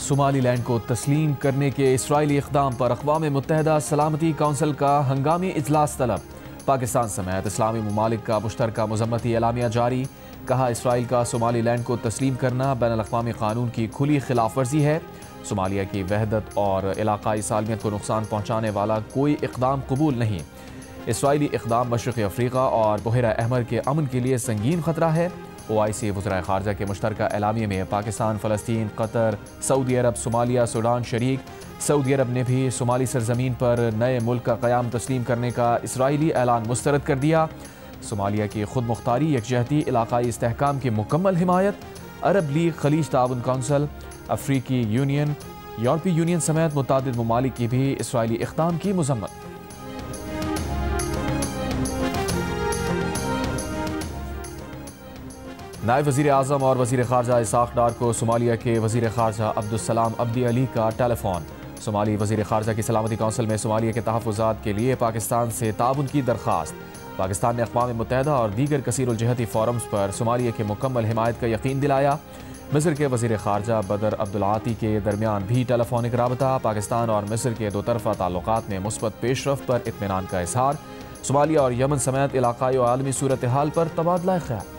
Somaliland को तस्लीम करने के इसराइली इक़दाम पर अक़वाम मुत्तहिदा सलामती कौंसिल का हंगामी इजलास तलब। पाकिस्तान समेत इस्लामी ममालिक का मुश्तरका मज़म्मती एलामिया जारी। कहा, इसराइल का सोमालीलैंड को तस्लीम करना बैनुल अक़वामी क़ानून की खुली खिलाफ वर्जी है। सोमालिया की वहदत और इलाक़ाई सालमियत को नुकसान पहुँचाने वाला कोई इक़दाम कबूल नहीं। इसराइली इक़दाम मशरक़ी अफ्रीका और बहरा अहमर के अमन के लिए संगीन ख़तरा है। OIC वज़राए ख़ारजा के मुश्तरका एलामिया में पाकिस्तान, फ़लस्तीन, कतर, सऊदी अरब, सोमालिया, सूडान शरीक। सऊदी अरब ने भी सोमाली सरजमीन पर नए मुल्क का क़याम तस्लीम करने का इसराइली ऐलान मुस्तरद कर दिया। सोमालिया की खुद मुख्तारी, यकजहती, इलाक़ाई इस्तेहकाम की मुकम्मल हिमायत। अरब लीग, खलीज ताउन कौंसिल, अफ्रीकी यूनियन, यूरोपीय यूनियन समेत मुतअद्दिद ममालिक की भी इसराइली इक़दाम की मज़म्मत। नायब वज़ीर आज़म और वज़ीर ख़ारजा इसाक़ डार को सोमालिया के वज़ीर ख़ारजा अब्दुस्सलाम अब्दी अली का टेलीफोन। सोमाली वज़ीर ख़ारजा की सलामती कौंसिल में सोमालिया के तहफ़्फ़ुज़ात के लिए पाकिस्तान से ताउन की दरख्वास्त। पाकिस्तान ने अक़वाम मुत्तहिदा और दीगर कसीरुल जहती फ़ोरम्स पर सोमालिया की मुकम्मल हिमायत का यकीन दिलाया। मिस्र के वज़ीर ख़ारजा बदर अब्दुल आती के दरमियान भी टेलीफोनिक राबता। पाकिस्तान और मिस्र के दो तरफ़ा ताल्लुक़ात में मुस्बत पेशरफ़्त पर इत्मीनान का इज़हार। सोमालिया और यमन समेत इलाक़ाई और आलमी सूरत हाल पर तबादला ख़याल।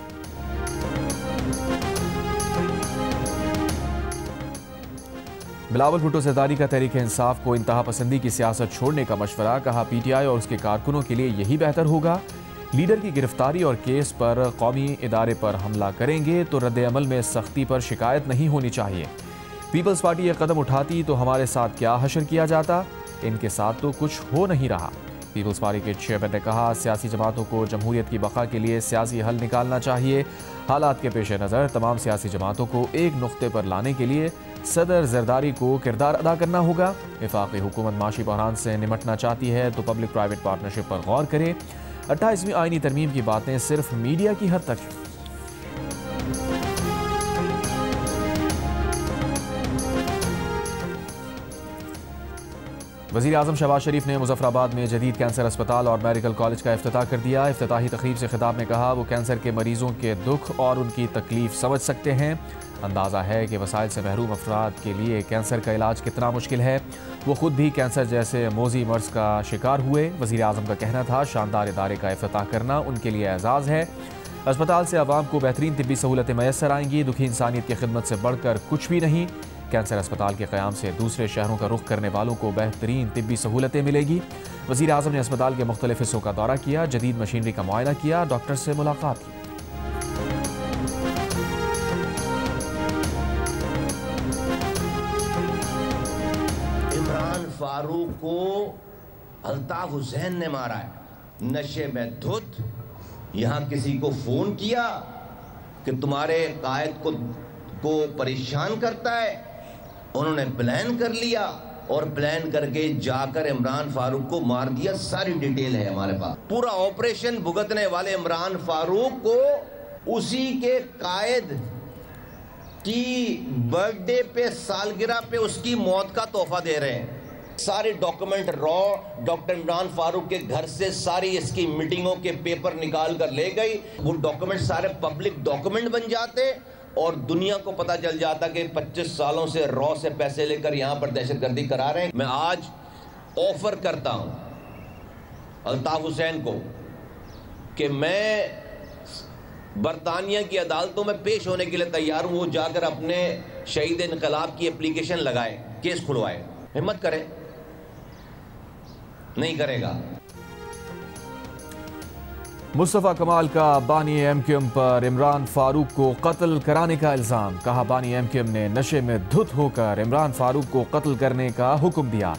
बिलावल भुट्टो ज़रदारी का तहरीक इंसाफ को इंतहा पसंदी की सियासत छोड़ने का मशवरा। कहा, PTI और उसके कारकुनों के लिए यही बेहतर होगा। लीडर की गिरफ्तारी और केस पर कौमी इदारे पर हमला करेंगे तो रद्द अमल में सख्ती पर शिकायत नहीं होनी चाहिए। पीपल्स पार्टी यह कदम उठाती तो हमारे साथ क्या हशर किया जाता, इनके साथ तो कुछ हो नहीं रहा। पीपल्स पार्टी के चेयरमैन ने कहा, सियासी जमातों को जमहूरियत की बका के लिए सियासी हल निकालना चाहिए। हालात के पेश नज़र तमाम सियासी जमातों को एक नुक्ते पर लाने के लिए सदर जरदारी को किरदार अदा करना होगा। वफाकी हुकूमत माशी बहरान से निमटना चाहती है तो पब्लिक प्राइवेट पार्टनरशिप पर गौर करे। 28वीं आईनी तरमीम की बातें सिर्फ मीडिया की हद तक हैं। वज़ीर आज़म शहबाज शरीफ ने मुज़फ़्फ़राबाद में जदीद कैंसर अस्पताल और मेडिकल कॉलेज का इफ्तिताह कर दिया। इफ्तिताही तकरीब से खिताब में कहा, वो कैंसर के मरीजों के दुख और उनकी तकलीफ समझ सकते हैं। अंदाज़ा है कि वसाइल से महरूम अफराद के लिए कैंसर का इलाज कितना मुश्किल है। वो खुद भी कैंसर जैसे मोज़ी मर्ज़ का शिकार हुए। वज़ीर आज़म का कहना था, शानदार इदारे का इफ्तिताह करना उनके लिए एजाज़ है। अस्पताल से आवाम को बेहतरीन तिब्बी सहूलतें मैसर आएंगी। दुखी इंसानियत की खिदमत से बढ़कर कुछ भी नहीं। कैंसर अस्पताल के क़याम से दूसरे शहरों का रुख करने वालों को बेहतरीन तिब्बी सहूलतें मिलेगी। वज़ीर आज़म ने अस्पताल के मुख्तलिफ हिस्सों का दौरा किया, जदीद मशीनरी का मुआयना किया, डॉक्टर से मुलाकात की। इमरान फारूक को अल्ताफ हुसैन ने मारा है, नशे में धुत। यहाँ किसी को फोन किया कि तुम्हारे कायद को परेशान करता है, उन्होंने प्लान कर लिया और प्लान करके जाकर इमरान फारूक को मार दिया। सारी डिटेल है हमारे पास। पूरा ऑपरेशन भुगतने वाले इमरान फारूक को उसी के कायद की बर्थडे पे, सालगिरह पे उसकी मौत का तोहफा दे रहे हैं। सारे document raw doctor Imran Farooq के घर से सारी इसकी मीटिंगों के पेपर निकाल कर ले गई। वो डॉक्यूमेंट सारे पब्लिक डॉक्यूमेंट बन जाते और दुनिया को पता चल जाता कि 25 सालों से रॉ से पैसे लेकर यहां पर दहशतगर्दी करा रहे हैं। मैं आज ऑफर करता हूं अल्ताफ हुसैन को कि मैं बरतानिया की अदालतों में पेश होने के लिए तैयार हूं। वो जाकर अपने शहीद इनकलाब की एप्लीकेशन लगाए, केस खुलवाए। हिम्मत करे, नहीं करेगा। मुस्तफ़ा कमाल का बानी MQM पर इमरान फारूक को कत्ल कराने का इल्ज़ाम। कहा, बानी MQM ने नशे में धुत होकर इमरान फारूक को कत्ल करने का हुक्म दिया।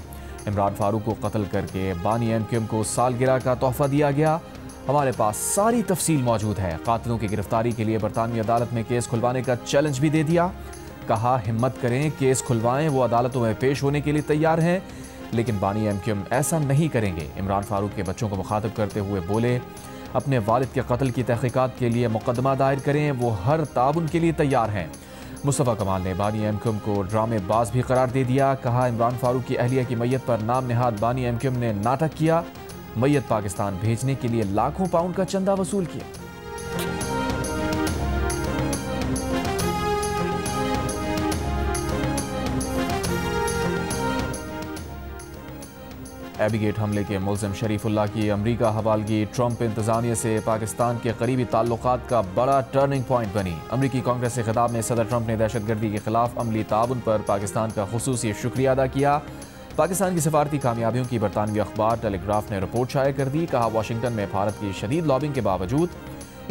इमरान फारूक को कत्ल करके बानी MQM को सालगिरह का तोहफा दिया गया। हमारे पास सारी तफसील मौजूद है। कातिलों की गिरफ्तारी के लिए बरतानवी अदालत में केस खुलवाने का चैलेंज भी दे दिया। कहा, हिम्मत करें, केस खुलवाएं, वो अदालतों में पेश होने के लिए तैयार हैं। लेकिन बानी MQM ऐसा नहीं करेंगे। इमरान फारूक के बच्चों को मुखातिब करते हुए बोले, अपने वालिद के कत्ल की तहकीकात के लिए मुकदमा दायर करें, वो हर ताउन के लिए तैयार हैं। मुस्तफ़ा कमाल ने बानी MQM को ड्रामेबाज भी करार दे दिया। कहा, इमरान फारूक की अहलिया की मैयत पर नाम निहाद बानी MQM ने नाटक किया। मैयत पाकिस्तान भेजने के लिए लाखों पाउंड का चंदा वसूल किया। एबीगेट हमले के मुल्ज़िम शरीफुल्लाह की अमरीका हवालगी ट्रंप इंतज़ामिया से पाकिस्तान के करीबी ताल्लुकात का बड़ा टर्निंग पॉइंट बनी। अमरीकी कांग्रेस से खिताब में सदर ट्रंप ने दहशतगर्दी के खिलाफ अमली ताउन पर पाकिस्तान का खुसूसी शुक्रिया अदा किया। पाकिस्तान की सफारती कामयाबियों की बरतानवी अखबार टेलीग्राफ ने रिपोर्ट शाया कर दी। कहा, वाशिंगटन में भारत की शदीद लॉबिंग के बावजूद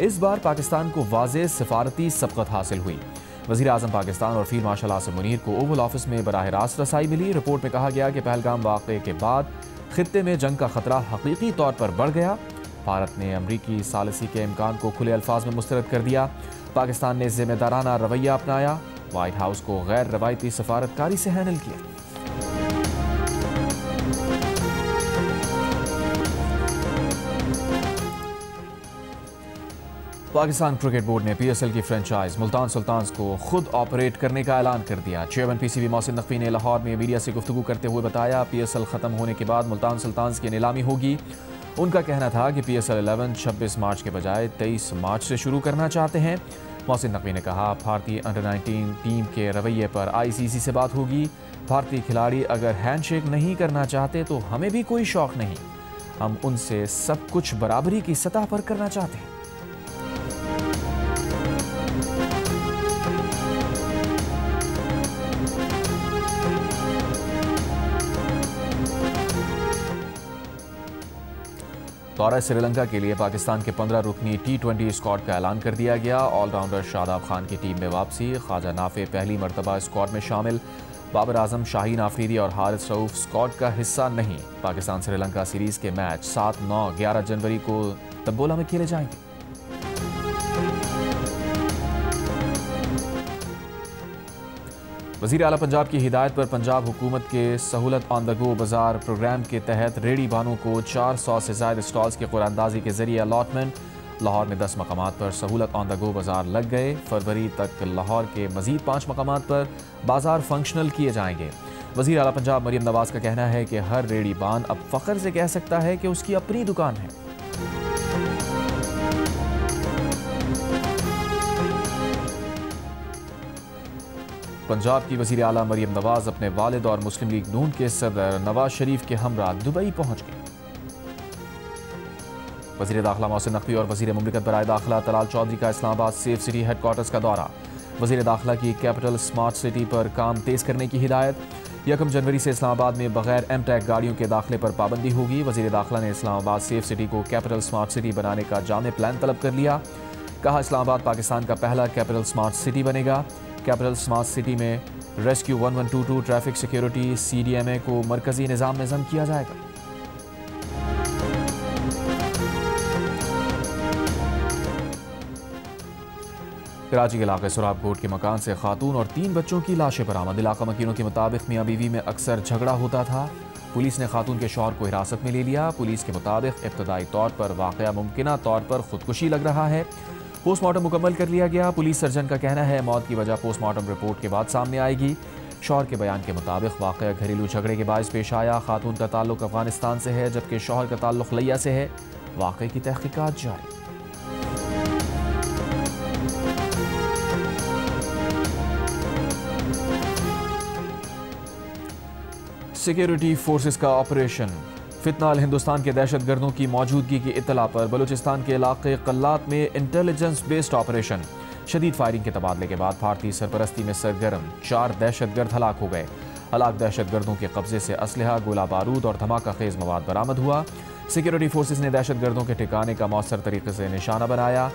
इस बार पाकिस्तान को वाज़ेह सफारती सबकत हासिल हुई। वज़ीर आज़म पाकिस्तान और फील्ड मार्शल आसिम मुनीर को ओवल ऑफिस में बराह रास्त रसाई मिली। रिपोर्ट में कहा गया कि पहलगाम वाक़े के बाद खित्ते में जंग का खतरा हकीकी तौर पर बढ़ गया। भारत ने अमरीकी सालिसी के इम्कान को खुले अल्फाज में मुस्तरद कर दिया। पाकिस्तान ने जिम्मेदाराना रवैया अपनाया। वाइट हाउस को गैर रवायती सफारतकारी से हैंडल किया। पाकिस्तान क्रिकेट बोर्ड ने पीएसएल की फ्रेंचाइज मुल्तान सुल्तान्स को खुद ऑपरेट करने का ऐलान कर दिया। चेयरमैन पीसीबी मोहसिन नकवी ने लाहौर में मीडिया से गुफ्तगू करते हुए बताया, पीएसएल खत्म होने के बाद मुल्तान सुल्तान्स की नीलामी होगी। उनका कहना था कि पीएसएल 11 26 मार्च के बजाय 23 मार्च से शुरू करना चाहते हैं। मोहसिन नकवी ने कहा, भारतीय अंडर-19 टीम के रवैये पर आईसीसी से बात होगी। भारतीय खिलाड़ी अगर हैंडशेक नहीं करना चाहते तो हमें भी कोई शौक नहीं, हम उनसे सब कुछ बराबरी की सतह पर करना चाहते हैं। दौरा श्रीलंका के लिए पाकिस्तान के 15 रुकनी T20 स्क्वाड का ऐलान कर दिया गया। ऑलराउंडर शादाब खान की टीम में वापसी, ख्वाजा नाफे पहली मरतबा स्क्वाड में शामिल। बाबर आजम, शाहीन आफरीदी और हारिस रऊफ स्क्वाड का हिस्सा नहीं। पाकिस्तान श्रीलंका सीरीज के मैच 7, 9, 11 जनवरी को तंबोला में खेले जाएंगे। वज़ीर आला पंजाब की हिदायत पर पंजाब हुकूमत के सहूलत ऑन द गो बाजार प्रोग्राम के तहत रेडी बानों को 400 से ज़ायद स्टॉल्स की कुरानंदाजी के जरिए अलॉटमेंट। लाहौर में 10 मकामात पर सहूलत ऑन द गो बाजार लग गए। फरवरी तक लाहौर के मजीद 5 मकामात पर बाजार फंक्शनल किए जाएंगे। वज़ीर आला पंजाब मरियम नवाज का कहना है कि हर रेडी बान अब फ़ख्र से कह सकता है कि उसकी अपनी दुकान है। पंजाब की वज़ीर आला मरियम नवाज अपने वालिद और मुस्लिम लीग नून के सदर नवाज शरीफ के हमरा दुबई पहुंच गए। वज़ीर दाखिला मोहसिन नकवी और वज़ीर मुमलिकत बराए दाखिला तलाल चौधरी का इस्लामाबाद सेफ सिटी हेडक्वार्टर्स का दौरा। वज़ीर दाखिला की कैपिटल स्मार्ट सिटी पर काम तेज़ करने की हिदायत। 1 जनवरी से इस्लामाबाद में बगैर एमटेक गाड़ियों के दाखिले पर पाबंदी होगी। वज़ीर दाखिला ने इस्लामाबाद सेफ सिटी को कैपिटल स्मार्ट सिटी बनाने का जामे प्लान तलब कर लिया। कहा, इस्लामाबाद पाकिस्तान का पहला कैपिटल स्मार्ट सिटी बनेगा। कैपिटल स्मार्ट सिटी में रेस्क्यू 1122, ट्रैफिक सिक्योरिटी, CDMA को मरकजी निज़ाम में ज़म किया जाएगा। कराची के इलाके सुराबकोट के मकान से खातून और 3 बच्चों की लाशें बरामद। इलाका मकीनों के मुताबिक मियाँ बीवी में अक्सर झगड़ा होता था। पुलिस ने खातून के शौहर को हिरासत में ले लिया। पुलिस के मुताबिक इब्तदाई तौर पर वाक़या मुमकिना तौर पर खुदकुशी लग रहा है। पोस्टमार्टम मुकम्मल कर लिया गया। पुलिस सर्जन का कहना है मौत की वजह पोस्टमार्टम रिपोर्ट के बाद सामने आएगी। शौहर के बयान के मुताबिक वाक़या घरेलू झगड़े के बायस पेश आया। खातून का ताल्लुक अफगानिस्तान से है जबकि शौहर का ताल्लुक लिया से है। वाक़े की तहकीकात जारी। सिक्योरिटी फोर्सेस का ऑपरेशन। फितनाल हिंदुस्तान के दहशतगर्दों की मौजूदगी की इत्तला पर बलूचिस्तान के इलाके कल्लात में इंटेलिजेंस बेस्ड ऑपरेशन। शदीद फायरिंग के तबादले के बाद भारतीय सरपरस्ती में सरगर्म 4 दहशतगर्द हलाक हो गए। हलाक दहशतगर्दों के कब्जे से असलहा, गोला बारूद और धमाका खेज मवाद बरामद हुआ। सिक्योरिटी फोर्सेस ने दहशतगर्दों के ठिकाने का मौसर तरीके से निशाना बनाया।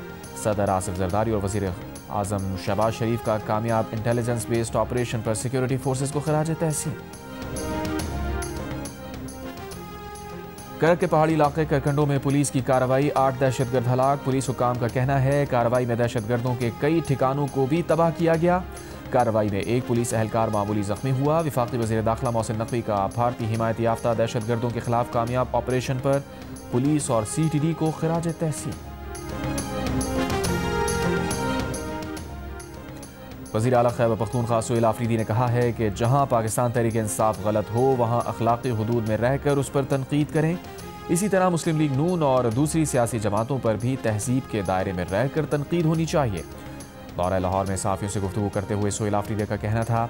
सदर आसिफ जरदारी और वज़ीर आज़म शहबाज शरीफ का कामयाब इंटेलिजेंस बेस्ड ऑपरेशन पर सिक्योरिटी फोर्सेस को खराज तहसीन। करक के पहाड़ी इलाके करकंडो में पुलिस की कार्रवाई, 8 दहशतगर्द हलाक। पुलिस हुकाम का कहना है कार्रवाई में दहशतगर्दों के कई ठिकानों को भी तबाह किया गया। कार्रवाई में एक पुलिस एहलकार मामूली जख्मी हुआ। वफाकी वज़ीर दाखिला मोहसिन नकवी का भारतीय हिमायत याफ्ता दहशतगर्दों के खिलाफ कामयाब ऑपरेशन पर पुलिस और CTD को खराज तहसीन। वज़ीर आला खैबर पख्तूनख्वा सुहेल आफरीदी ने कहा है कि जहां पाकिस्तान तहरीक इंसाफ गलत हो वहां अखलाकी हुदूद में रहकर उस पर तनकीद करें। इसी तरह मुस्लिम लीग नून और दूसरी सियासी जमातों पर भी तहजीब के दायरे में रहकर तनकीद होनी चाहिए। दौरा लाहौर में सहाफ़ियों से गुफ्तगू करते हुए सुहेल आफरीदी का कहना था,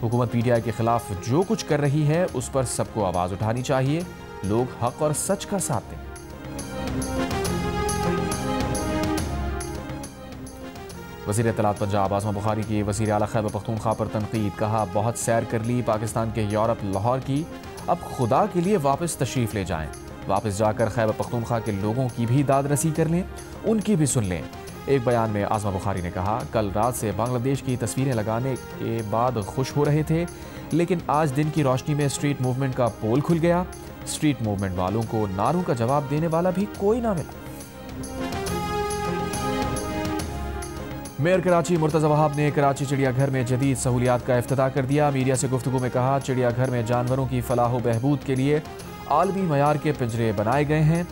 हुकूमत PTI के खिलाफ जो कुछ कर रही है उस पर सबको आवाज़ उठानी चाहिए। लोग हक और सच का साथ दें। वज़ीर इत्तलात पंजाब आज़मा बुखारी की वज़ीर आला खैबर पख्तूनख्वा पर तनकीद। कहा, बहुत सैर कर ली पाकिस्तान के यूरोप लाहौर की, अब खुदा के लिए वापस तशरीफ़ ले जाएं। वापस जाकर खैबर पख्तूनख्वा के लोगों की भी दाद रसी कर लें, उनकी भी सुन लें। एक बयान में आज़मा बुखारी ने कहा, कल रात से बांग्लादेश की तस्वीरें लगाने के बाद खुश हो रहे थे, लेकिन आज दिन की रोशनी में स्ट्रीट मूवमेंट का पोल खुल गया। स्ट्रीट मूवमेंट वालों को नारों का जवाब देने वाला भी कोई ना मिला। मेयर कराची मुर्तज़ा वहाब ने कराची चिड़ियाघर में जदीद सहूलियात का इफ्तिताह कर दिया। मीडिया से गुफ्तगू में कहा, चिड़ियाघर में जानवरों की फलाह बहबूद के लिए आलमी मयार के पिंजरे बनाए गए हैं।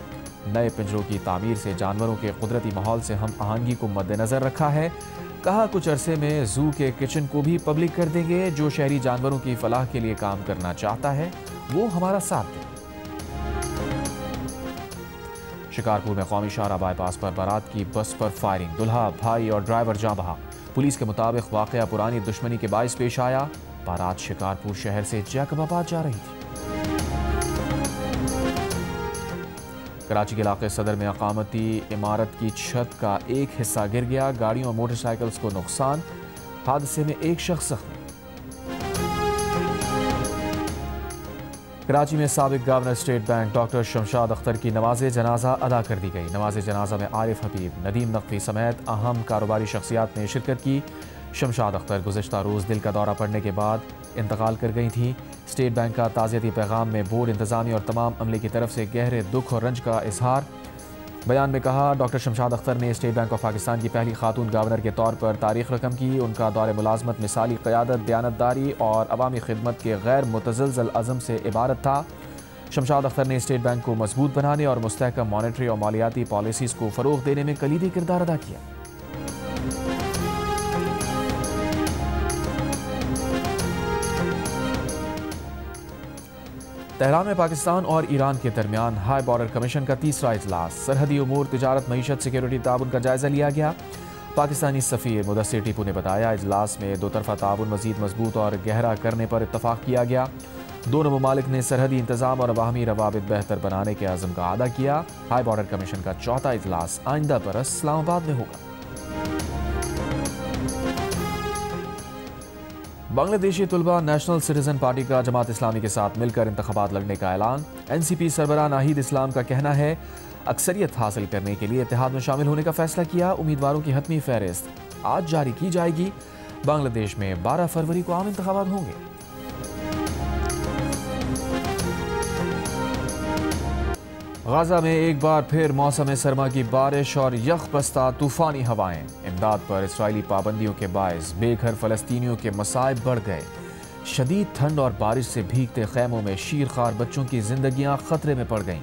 नए पिंजरों की तामीर से जानवरों के कुदरती माहौल से हम आहंगी को मद्देनजर रखा है। कहा, कुछ अरसे में जू के किचन को भी पब्लिक कर देंगे। जो शहरी जानवरों की फलाह के लिए काम करना चाहता है वो हमारा साथ दे। शिकारपुर में कौमी शाहरा बाईपास पर बारात की बस पर फायरिंग, दुल्हा, भाई और ड्राइवर जाँ बहा। पुलिस के मुताबिक वाकया पुरानी दुश्मनी के बायस पेश आया। बारात शिकारपुर शहर से जैकबाबाद जा रही थी। कराची के इलाके सदर में अकामती इमारत की छत का एक हिस्सा गिर गया। गाड़ियों और मोटरसाइकिल्स को नुकसान। हादसे में एक शख्स जख्मी। कराची में साबिक governor state bank doctor Shamshad Akhtar की नमाज जनाजा अदा कर दी गई। नमाज जनाजा में आरिफ हबीब, नदीम नकवी समेत अहम कारोबारी शख्सियात ने शिरकत की। शमशाद अख्तर गुज़िश्ता रोज़ दिल का दौरा पड़ने के बाद इंतकाल कर गई थी। स्टेट बैंक का ताज़ियती पैगाम में बोर्ड, इंतज़ामिया और तमाम अमले की तरफ से गहरे दुख और रंज का इजहार। बयान में कहा, डॉक्टर शमशाद अख्तर ने स्टेट बैंक ऑफ पाकिस्तान की पहली खातून गवर्नर के तौर पर तारीख रकम की। उनका दौर मुलाजमत मिसाली क़यादत, दयानतदारी और अवामी खिदमत के गैर मुतज़लज़ल अज़म से इबारत था। शमशाद अख्तर ने स्टेट बैंक को मजबूत बनाने और मुस्तहकम मॉनेटरी और मालियाती पॉलिसीज़ को फ़रोग़ देने में कलीदी किरदार अदा किया। तेहरान में पाकिस्तान और ईरान के दरमियान हाई बॉर्डर कमीशन का तीसरा इजलास। सरहदी उमूर, तिजारत, मईशत, सिक्योरिटी ताउन का जायजा लिया गया। पाकिस्तानी सफ़ीर मुदस्सिर टीपू ने बताया, इजलास में दो तरफा ताउन मज़ीद मजबूत और गहरा करने पर इत्तफाक किया गया। दोनों ममालिक ने सरहदी इंतजाम और बाहमी रवाबित बेहतर बनाने के अज़म का अदा किया। हाई बॉर्डर कमीशन का चौथा इजलास आइंदा बरस इस्लामाबाद में होगा। बांग्लादेशी तुलबा नेशनल सिटीजन पार्टी का जमात इस्लामी के साथ मिलकर इंतखाबात लड़ने का ऐलान। NCP सरबराह नाहिद इस्लाम का कहना है, अक्सरियत हासिल करने के लिए इत्तेहाद में शामिल होने का फैसला किया। उम्मीदवारों की हतमी फहरिस्त आज जारी की जाएगी। बांग्लादेश में 12 फरवरी को आम इंतखाबात होंगे। गाजा में एक बार फिर मौसम सरमा की बारिश और यख बस्ता तूफानी हवाएं। इमदाद पर इसराइली पाबंदियों के बायस बेघर फलस्तीनियों के मसाइब बढ़ गए। शदीद ठंड और बारिश से भीगते खैमों में शीरखार बच्चों की जिंदगियां खतरे में पड़ गईं।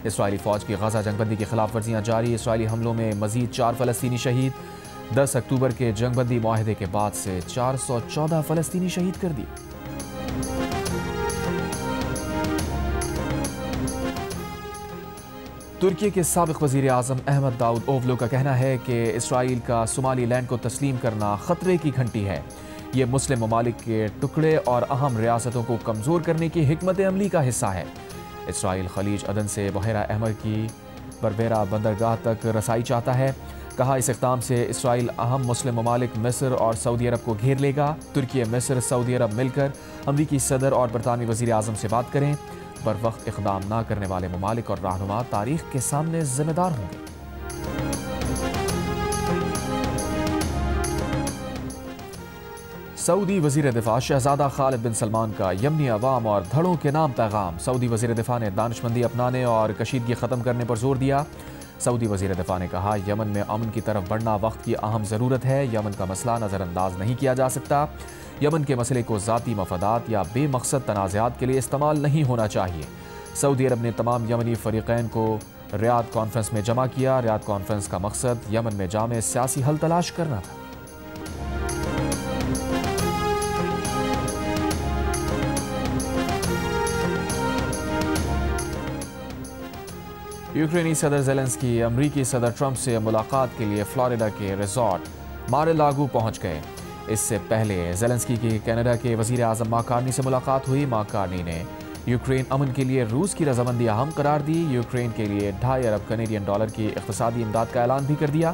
इसराइली फौज की गाजा जंगबंदी की खिलाफ वर्जियां जारी। इसराइली हमलों में मजीद 4 फलस्तीनी शहीद। 10 अक्टूबर के जंगबंदी मुआहदे के बाद से 414 फलस्तीनी शहीद कर दिए। तुर्की के साबिक वज़ीर आज़म अहमद दाऊद ओवलो का कहना है कि इसराइल का सोमाली लैंड को तस्लीम करना खतरे की घंटी है। ये मुस्लिम ममालिक के टुकड़े और अहम रियासतों को कमज़ोर करने की हिकमत अमली का हिस्सा है। इसराइल खलीज अदन से बहरा अहमर की बरबेरा बंदरगाह तक रसाई चाहता है। कहा, इस इक़दाम से इसराइल अहम मुस्लिम ममालिक मिस्र और सऊदी अरब को घेर लेगा। तुर्की, मिस्र, सऊदी अरब मिलकर अमरीकी सदर और बरतानवी वज़ीर आज़म से बात करें। बर वक्त इक़दाम न करने वाले ममालिक और रहनुमा तारीख के सामने जिम्मेदार होंगे। सऊदी वज़ीर दिफा शहजादा खालिद बिन सलमान का यमनी अवाम और धड़ों के नाम पैगाम। सऊदी वज़ीर दिफा ने दानिशमंदी अपनाने और कशीदगी ख़त्म करने पर जोर दिया। सऊदी वज़ीर दिफा ने कहा, यमन में अमन की तरफ बढ़ना वक्त की अहम ज़रूरत है। यमन का मसला नज़रअंदाज नहीं किया जा सकता। यमन के मसले को ज़ाती मफादात या बेमकसद तनाज़ात के लिए इस्तेमाल नहीं होना चाहिए। सऊदी अरब ने तमाम यमनी फ़रीक़ैन को रियाद कॉन्फ्रेंस में जमा किया। रियाद कॉन्फ्रेंस का मकसद यमन में जामे सियासी हल तलाश करना था। यूक्रेनी सदर ज़ेलेंस्की अमरीकी सदर ट्रंप से मुलाकात के लिए फ्लोरिडा के रिजॉर्ट मार-ए-लागो पहुंच गए। इससे पहले ज़ेलेंस्की की कनाडा के वज़ीर आज़म मार्क कार्नी से मुलाकात हुई। मार्क कार्नी ने यूक्रेन अमन के लिए रूस की रजामंदी अहम करार दी। यूक्रेन के लिए $2.5 अरब कनेडियन डॉलर की इक़्तिसादी इमदाद का ऐलान भी कर दिया।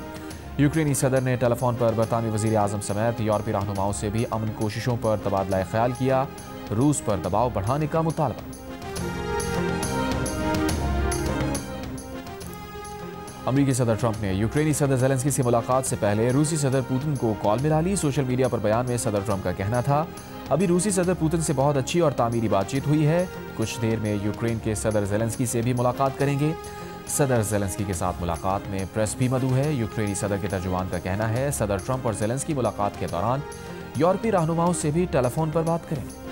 यूक्रेनी सदर ने टेलीफोन पर बरतानवी वज़ीर आज़म समेत यूरोपीय रहनुमाओं से भी अमन कोशिशों पर तबादला ख्याल किया। रूस पर दबाव बढ़ाने का मुतालबा। अमेरिकी सदर ट्रंप ने यूक्रेनी सदर ज़ेलेंस्की से मुलाकात से पहले रूसी सदर पुतिन को कॉल मिला ली। सोशल मीडिया पर बयान में सदर ट्रंप का कहना था, अभी रूसी सदर पुतिन से बहुत अच्छी और तामीरी बातचीत हुई है। कुछ देर में यूक्रेन के सदर ज़ेलेंस्की से भी मुलाकात करेंगे। सदर ज़ेलेंस्की के साथ मुलाकात में प्रेस भी मदऊ है। यूक्रेनी सदर के तर्जुमान का कहना है, सदर ट्रंप और ज़ेलेंस्की मुलाकात के दौरान यूरोपीय रहनुमाओं से भी टेलीफोन पर बात करेंगे।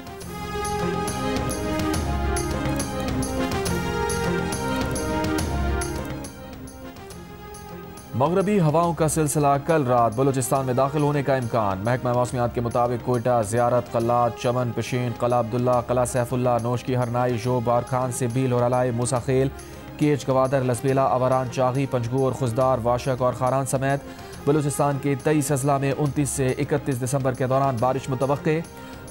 मगरबी हवाओं का सिलसिला कल रात बलूचिस्तान में दाखिल होने का इम्कान। महकमा मौसमियात के मुताबिक कोयटा, ज़ियारत, कल्लात, चमन, पिशीन, कला अब्दुल्ला, कला सैफुल्ला, नोशकी, हरनाई, शोब, बारखान, सिब्बील, होरालाई, मूसाखेल, केच, गवादर, लसबेला, अवरान, चागी, पंजगूर, खुजदार, वाशक और खारान समेत बलूचिस्तान के 23 अजला में 29 से 31 दिसंबर के दौरान बारिश मुतवक्के।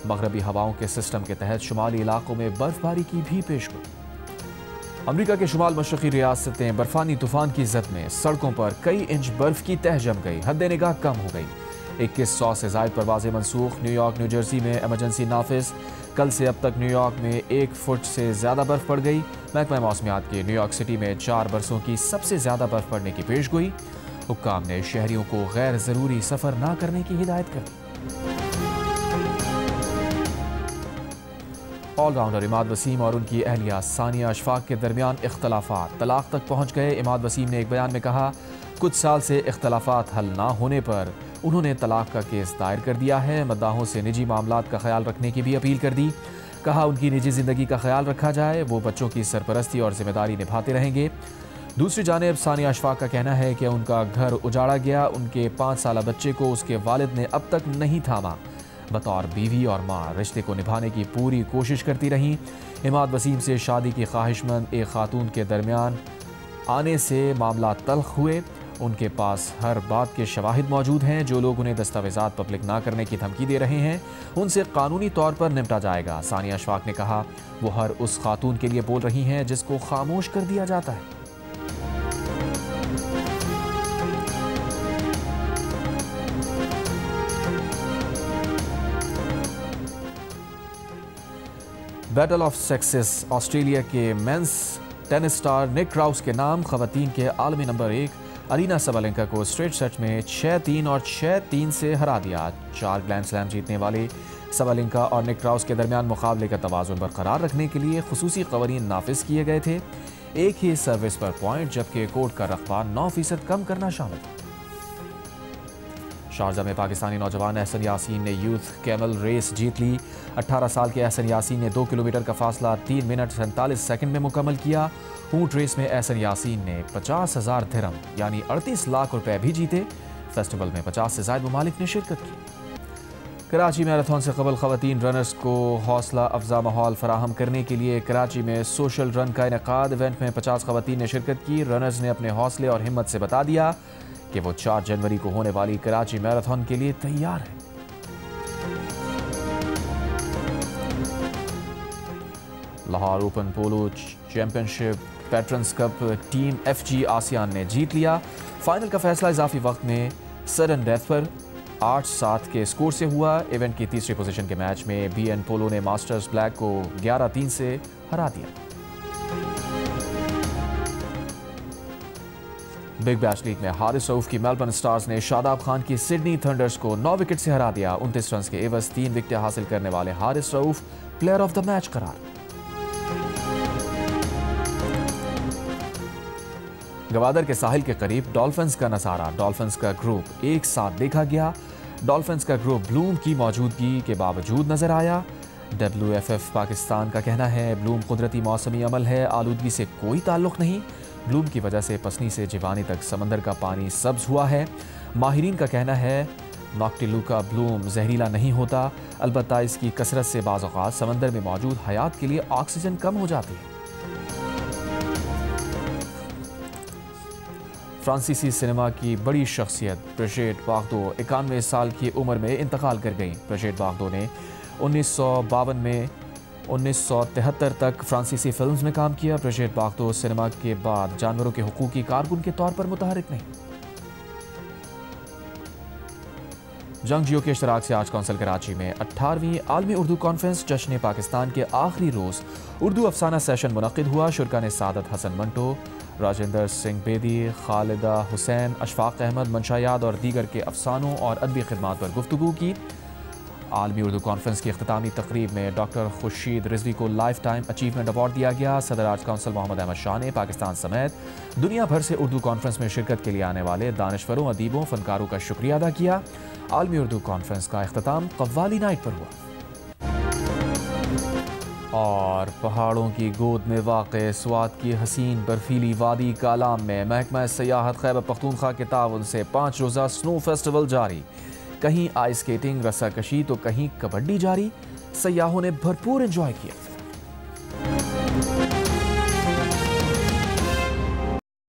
मगरबी हवाओं के सिस्टम के तहत शुमाली इलाकों में बर्फबारी की भी पेशगोई। अमेरिका के शुमाल मशरक़ी रियासतें बर्फानी तूफान की जद में सड़कों पर कई इंच बर्फ की तह जम गई। हद निगाह कम हो गई। 2100 से ज़ायद परवाज़ें मनसूख। न्यूयॉर्क, न्यू जर्सी में इमरजेंसी नाफिज। कल से अब तक न्यूयॉर्क में 1 फुट से ज़्यादा बर्फ पड़ गई। महकमा मौसमियात के न्यूयॉर्क सिटी में 4 बरसों की सबसे ज़्यादा बर्फ पड़ने की पेशगोई। हुक्काम ने शहरियों को गैर ज़रूरी सफ़र न करने की हिदायत कर दी। ऑलराउंडर इमाद वसीम और उनकी अहलिया सानिया अशफाक के दरमियान इख्तलाफात तलाक तक पहुँच गए। इमाद वसीम ने एक बयान में कहा, कुछ साल से इख्तलाफात हल ना होने पर उन्होंने तलाक का केस दायर कर दिया है। मद्दाहों से निजी मामलात का ख्याल रखने की भी अपील कर दी। कहा, उनकी निजी ज़िंदगी का ख्याल रखा जाए, वो बच्चों की सरपरस्ती और जिम्मेदारी निभाते रहेंगे। दूसरी जानिब सानिया अशफाक का कहना है कि उनका घर उजाड़ा गया। उनके 5 साला बच्चे को उसके वालिद ने अब तक नहीं थामा। बतौर बीवी और माँ रिश्ते को निभाने की पूरी कोशिश करती रहीं। इमाद वसीम से शादी की ख्वाहिशमंद एक खातून के दरमियान आने से मामला तल्ख हुए। उनके पास हर बात के शवाहिद मौजूद हैं। जो लोग उन्हें दस्तावेजात पब्लिक ना करने की धमकी दे रहे हैं, उनसे कानूनी तौर पर निपटा जाएगा। सानिया अशफाक ने कहा, वो हर उस खातून के लिए बोल रही हैं जिसको खामोश कर दिया जाता है। बैटल ऑफ सेक्सेस ऑस्ट्रेलिया के मेंस टेनिस स्टार निक क्राउस के नाम। खवातीन के आलमी नंबर 1 अरीना सबालेंका को स्ट्रेट सेट में 6-3 और 6-3 से हरा दिया। 4 ग्रैंड स्लैम जीतने वाले सबालेंका और निक क्राउस के दरमियान मुकाबले का तवाज़ुन बरकरार रखने के लिए खुसूसी क़वानीन नाफिज किए गए थे। एक ही सर्विस पर पॉइंट, जबकि कोर्ट का रकबा 9% कम करना शामिल था। शारजा में पाकिस्तानी नौजवान एहसन यासीन ने यूथ कैमल रेस जीत ली। 18 साल के एहसन यासीन ने 2 किलोमीटर का फासला 3 मिनट 47 सेकंड में मुकम्मल किया। ऊंट रेस में एहसन यासीन ने 50,000 दिरहम यानी 38 लाख रुपए भी जीते। फेस्टिवल में 50 से ज़ायद ममालिक ने शिरकत की। कराची मैराथन से कबल खवातीन रनर्स को हौसला अफजा माहौल फराहम करने के लिए कराची में सोशल रन का इनेकाद। इवेंट में 50 खवातीन ने शिरकत की। रनर्स ने अपने हौसले और हिम्मत से बता दिया कि वो 4 जनवरी को होने वाली कराची मैराथन के लिए तैयार है। Lahore open polo championship patrons cup team FG आसियान ने जीत लिया। फाइनल का फैसला इजाफी वक्त में सडन डेथ पर 8-7 के स्कोर से हुआ। इवेंट की तीसरी पोजीशन के मैच में BN पोलो ने मास्टर्स ब्लैक को 11-3 से हरा दिया। बिग बैश लीग में हारिस रऊफ की मेलबर्न स्टार्स ने शादाब खान की सिडनी थंडर्स को 9 विकेट से हरा दिया। 29 रन के एवज 3 विकेट हासिल करने वाले Haris Rauf player of the match करार। गवादर के साहिल के करीब डॉल्फिन्स का नजारा। डॉल्फिन्स का ग्रुप एक साथ देखा गया। डॉल्फिन्स का ग्रुप ब्लूम की मौजूदगी के बावजूद नजर आया। WFF पाकिस्तान का कहना है, ब्लूम कुदरती मौसमी अमल है, आलूदगी से कोई ताल्लुक नहीं। ब्लूम की वजह से पसनी से जिवानी तक समंदर का पानी सब्ज हुआ है। माहिरीन का कहना है, नॉक्टिलुका ब्लूम जहरीला नहीं होता, अलबत्ता इसकी कसरत से बाज़ औक़ात समंदर में मौजूद हयात के लिए ऑक्सीजन कम हो जाती है। फ्रांसीसी सिनेमा की बड़ी शख्सियत ब्रिजिट बागदो 91 साल की उम्र में इंतकाल कर गई। ब्रिजिट बागदो ने 1952 में 1973 तक फ्रांसीसी फिल्म्स में काम किया। ब्रिजेट बाख्तो सिनेमा के बाद जानवरों के हुकूक की कारकुन के तौर पर मुतहरिक नहीं। जंगजियों के इश्तराक से आज कौंसिल कराची में 18वीं आलमी उर्दू कॉन्फ्रेंस जश्न पाकिस्तान के आखिरी रोज़ उर्दू अफसाना सेशन मुनक़िद हुआ। शुरका ने सादत हसन मंटो, राजेंद्र सिंह बेदी, खालिदा हुसैन, अशफाक अहमद, मंशायाद और दीगर के अफसानों और अदबी खिदमात पर गुफ्तगू की। आलमी उर्दू कॉन्फ्रेंस की अख्तामी तकरीब में डॉक्टर खुर्शीद रिजवी को लाइफ टाइम अचीवमेंट अवार्ड दिया गया। सदर आर्ज काउंसिल मोहम्मद अहमद शाह ने पाकिस्तान समेत दुनिया भर से उर्दू कॉन्फ्रेंस में शिरकत के लिए आने वाले दानिशवरों, अदीबों, फनकारों का शुक्रिया अदा किया। आलमी उर्दू कॉन्फ्रेंस का इख्तिताम कव्वाली नाइट पर हुआ। और पहाड़ों की गोद में वाक़े स्वात की हसीन बर्फीली वादी कालाम में महकमा सयाहत खैबर पख्तूनख्वा के ताउन से 5 रोज़ा स्नो फेस्टिवल जारी। कहीं आइस स्केटिंग, रस्साकशी तो कहीं कबड्डी जारी। सयाहों ने भरपूर एंजॉय किया।